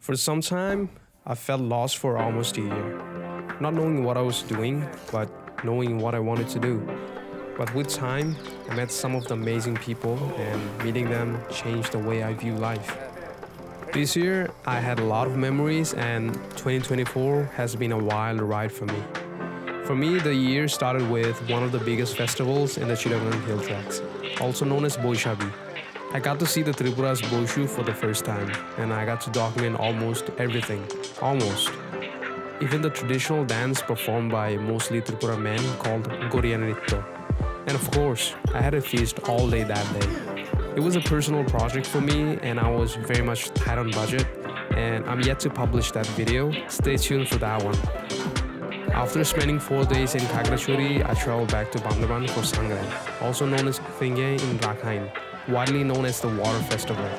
For some time, I felt lost for almost a year, not knowing what I was doing, but knowing what I wanted to do. But with time, I met some of the amazing people, and meeting them changed the way I view life. This year, I had a lot of memories, and 2024 has been a wild ride for me. For me, the year started with one of the biggest festivals in the Chittagong Viltrox, also known as Boishu. I got to see the Tripura's Boishu for the first time, and I got to document almost everything. Almost. Even the traditional dance performed by mostly Tripura men called Goriyanritto. And of course, I had a feast all day that day. It was a personal project for me, and I was very much tight on budget, and I'm yet to publish that video. Stay tuned for that one. After spending 4 days in Khagrachari, I traveled back to Bandarban for Sangre, also known as Thingye in Rakhine, widely known as the Water Festival.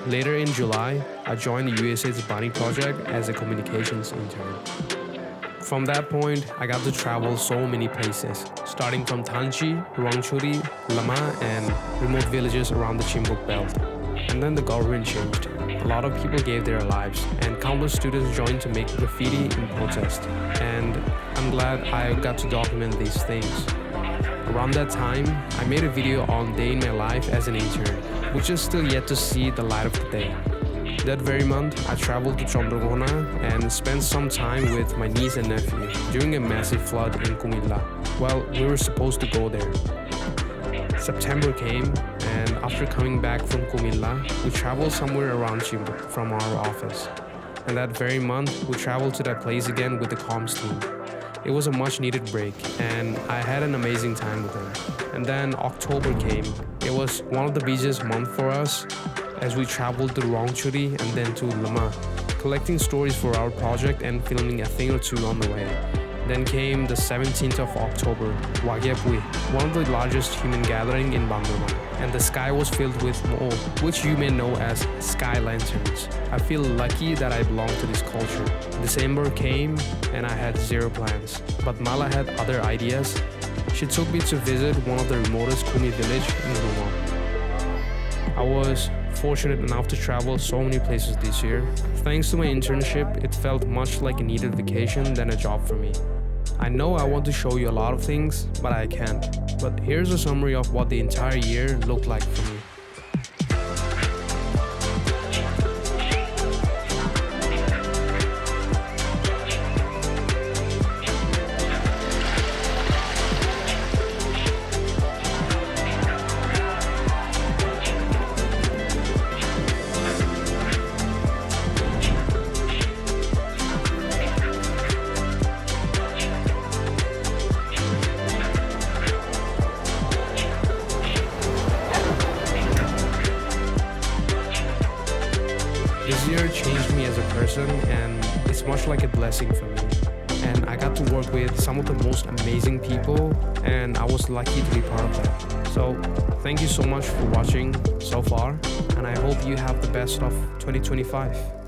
Later in July, I joined the USA's Bani project as a communications intern. From that point, I got to travel so many places, starting from Thanchi, Rangchuri, Lama, and remote villages around the Chimbuk belt. And then the government changed. A lot of people gave their lives, and countless students joined to make graffiti in protest. And I'm glad I got to document these things. Around that time, I made a video on day in my life as an intern, which is still yet to see the light of the day. That very month, I traveled to Chandragona and spent some time with my niece and nephew during a massive flood in Kumilla. Well, we were supposed to go there. September came, and after coming back from Kumilla, we traveled somewhere around Chimbuk from our office. And that very month, we traveled to that place again with the comms team. It was a much needed break, and I had an amazing time with them. And then October came. It was one of the busiest months for us as we traveled to Rangchuri and then to Lama, collecting stories for our project and filming a thing or two on the way. Then came the 17th of October, Wagyapui, one of the largest human gathering in Bandarban, and the sky was filled with mo, which you may know as sky lanterns. I feel lucky that I belong to this culture. December came and I had zero plans, but Mala had other ideas. She took me to visit one of the remotest Kumi village in Roma. I was fortunate enough to travel so many places this year. Thanks to my internship, it felt much like a needed vacation than a job for me. I know I want to show you a lot of things, but I can't. But here's a summary of what the entire year looked like for me. This year changed me as a person, and it's much like a blessing for me. And I got to work with some of the most amazing people, and I was lucky to be part of that. So thank you so much for watching so far, and I hope you have the best of 2025.